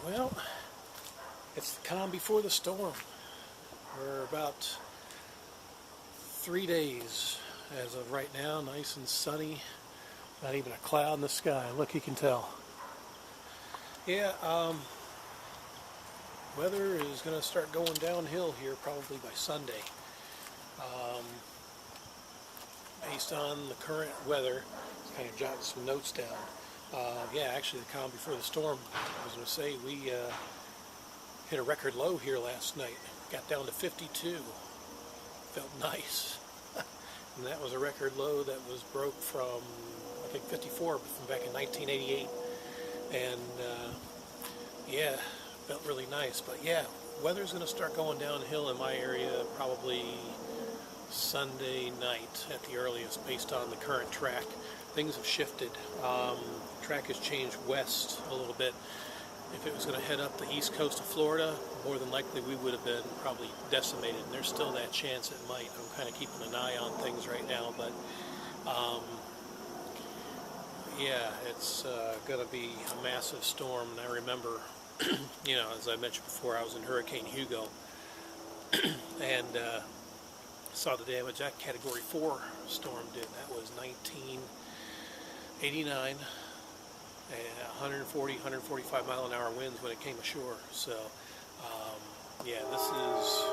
Well, it's the calm before the storm. We're about 3 days as of right now, nice and sunny. Not even a cloud in the sky. Look, you can tell. Yeah, weather is going to start going downhill here probably by Sunday. Based on the current weather, kind of jotting some notes down. Yeah, actually the calm before the storm, I was going to say, we hit a record low here last night. Got down to 52. Felt nice. And that was a record low that was broke from, I think, 54 from back in 1988. And yeah, felt really nice. But yeah, weather's going to start going downhill in my area probably Sunday night at the earliest, based on the current track. Things have shifted. Track has changed west a little bit. If it was going to head up the east coast of Florida, more than likely we would have been probably decimated, and there's still that chance it might. I'm kind of keeping an eye on things right now, but yeah, it's going to be a massive storm. And I remember, you know, as I mentioned before, I was in Hurricane Hugo, and saw the damage that Category 4 storm did. That was 1989. 140, 145 mile an hour winds when it came ashore. So, yeah, this is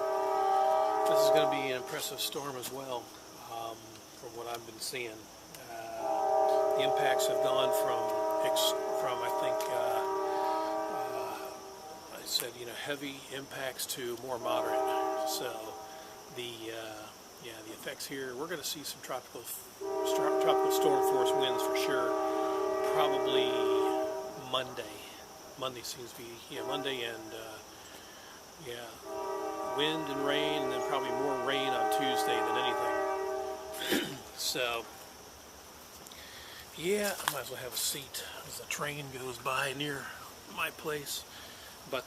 going to be an impressive storm as well, from what I've been seeing. The impacts have gone from I think I said, you know, heavy impacts to more moderate. So the effects here, we're going to see some tropical storm force winds for sure. Probably Monday. Monday seems to be, yeah, Monday, and yeah, wind and rain, and then probably more rain on Tuesday than anything. So, yeah, I might as well have a seat as the train goes by near my place. But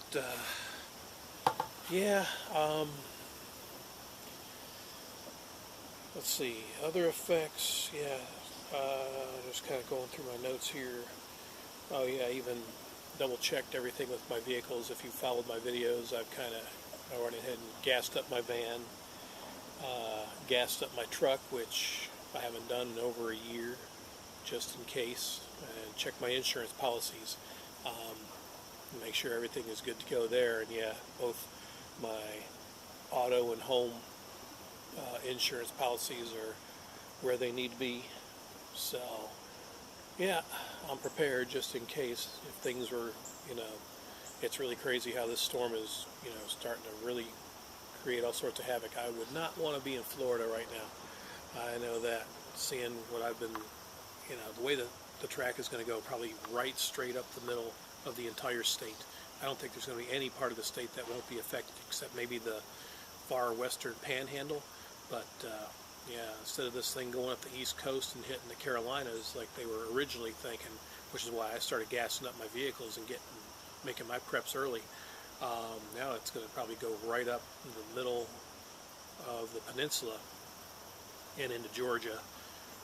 yeah, let's see, other effects, yeah. Just kind of going through my notes here. Oh yeah, I even double checked everything with my vehicles. If you followed my videos, I went ahead and gassed up my van, gassed up my truck, which I haven't done in over a year, just in case, and checked my insurance policies. Make sure everything is good to go there. And yeah, both my auto and home insurance policies are where they need to be. So, yeah, I'm prepared just in case if things were, you know, it's really crazy how this storm is, you know, starting to really create all sorts of havoc. I would not want to be in Florida right now. I know that, seeing what I've been, you know, the way that the track is going to go, probably right straight up the middle of the entire state. I don't think there's going to be any part of the state that won't be affected, except maybe the far western panhandle. But yeah, instead of this thing going up the East Coast and hitting the Carolinas like they were originally thinking, which is why I started gassing up my vehicles and making my preps early. Now it's going to probably go right up in the middle of the peninsula and into Georgia.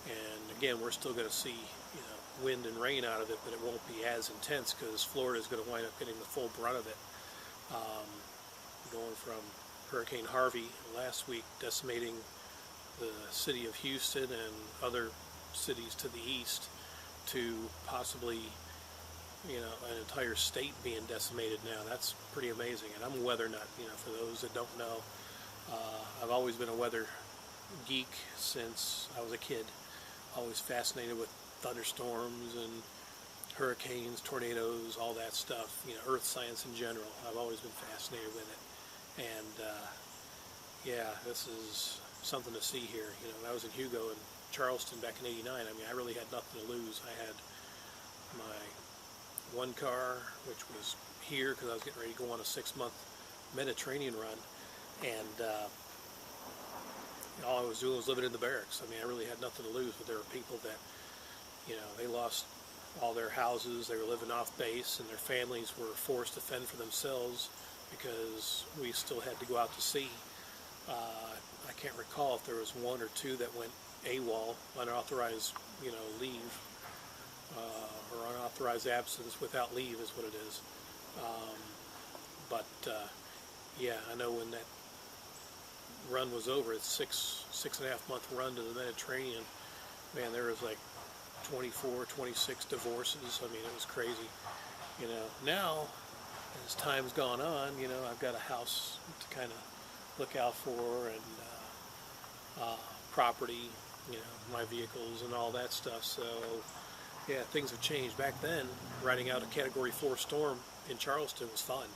And again, we're still going to see, you know, wind and rain out of it, but it won't be as intense because Florida is going to wind up getting the full brunt of it. Going from Hurricane Harvey last week decimating the city of Houston and other cities to the east, to possibly, you know, an entire state being decimated now. That's pretty amazing. And I'm a weather nut, you know, for those that don't know. I've always been a weather geek since I was a kid. Always fascinated with thunderstorms and hurricanes, tornadoes, all that stuff, you know, earth science in general. I've always been fascinated with it. And yeah, this is something to see here. You know, when I was in Hugo and Charleston back in '89, I mean, I really had nothing to lose. I had my one car, which was here because I was getting ready to go on a 6-month Mediterranean run, and all I was doing was living in the barracks. I mean, I really had nothing to lose, but there were people that, you know, they lost all their houses, they were living off base, and their families were forced to fend for themselves because we still had to go out to sea. I can't recall if there was one or two that went AWOL, unauthorized, you know, leave, or unauthorized absence without leave is what it is. But yeah, I know when that run was over, it's six and a half month run to the Mediterranean, man, there was like 24, 26 divorces. I mean, it was crazy. You know, now as time's gone on, you know, I've got a house to kind of look out for, and property, you know, my vehicles and all that stuff. So yeah, things have changed. Back then, riding out a Category 4 storm in Charleston was fun.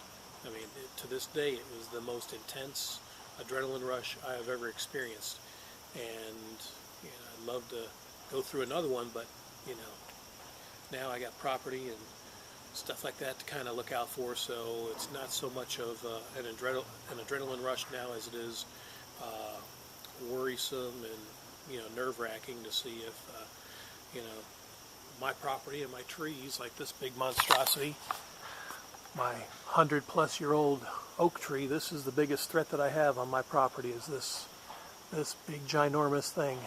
I mean, to this day, it was the most intense adrenaline rush I have ever experienced. And you know, I'd love to go through another one, but you know, now I got property and stuff like that to kind of look out for, so it's not so much of an adrenaline rush now as it is worrisome and, you know, nerve-wracking to see if you know, my property and my trees, like this big monstrosity, my 100-plus-year-old oak tree. This is the biggest threat that I have on my property, is this big ginormous thing.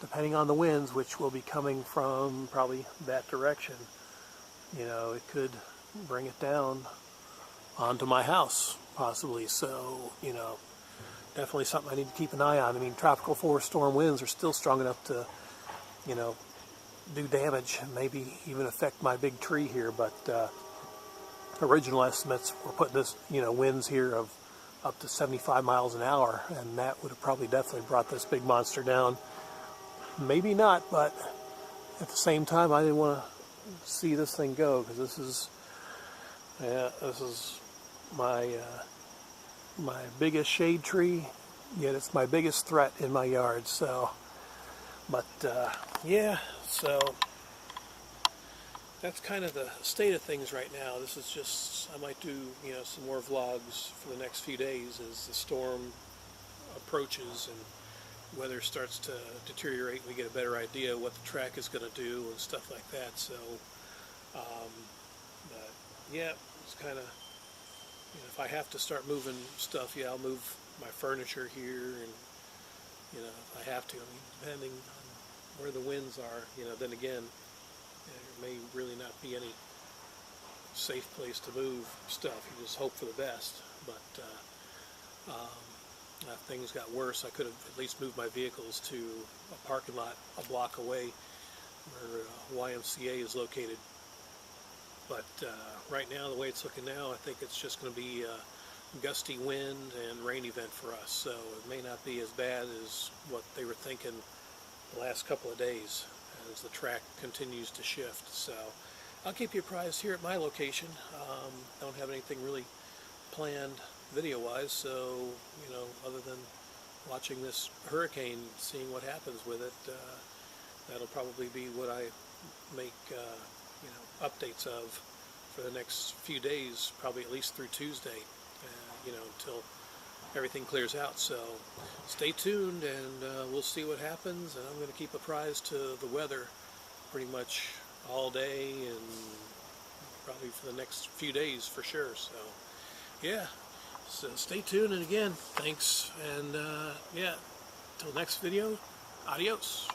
Depending on the winds, which will be coming from probably that direction, you know, it could bring it down onto my house, possibly. So, you know, definitely something I need to keep an eye on. I mean, tropical force storm winds are still strong enough to, you know, do damage, maybe even affect my big tree here, but original estimates were putting this, you know, winds here of up to 75 miles an hour, and that would have probably definitely brought this big monster down. Maybe not, but at the same time, I didn't want to see this thing go, because this is my my biggest shade tree, yet it's my biggest threat in my yard. So, but yeah, so that's kind of the state of things right now. This is just, I might do, you know, some more vlogs for the next few days as the storm approaches and weather starts to deteriorate and we get a better idea what the track is going to do and stuff like that. So but yeah, it's kind of, you know, if I have to start moving stuff, yeah, I'll move my furniture here, and you know, if I have to, I mean, depending on where the winds are, you know, then again, there may really not be any safe place to move stuff. You just hope for the best. But if things got worse, I could have at least moved my vehicles to a parking lot a block away where YMCA is located. But right now, the way it's looking now, I think it's just going to be a gusty wind and rain event for us. So it may not be as bad as what they were thinking the last couple of days as the track continues to shift. So I'll keep you apprised here at my location. Don't have anything really planned video-wise, so, you know, other than watching this hurricane, seeing what happens with it, that'll probably be what I make, you know, updates of for the next few days, probably at least through Tuesday, you know, until everything clears out. So stay tuned, and we'll see what happens, and I'm going to keep apprised to the weather pretty much all day and probably for the next few days for sure. So yeah, so stay tuned, and again, thanks, and yeah, till next video, adios.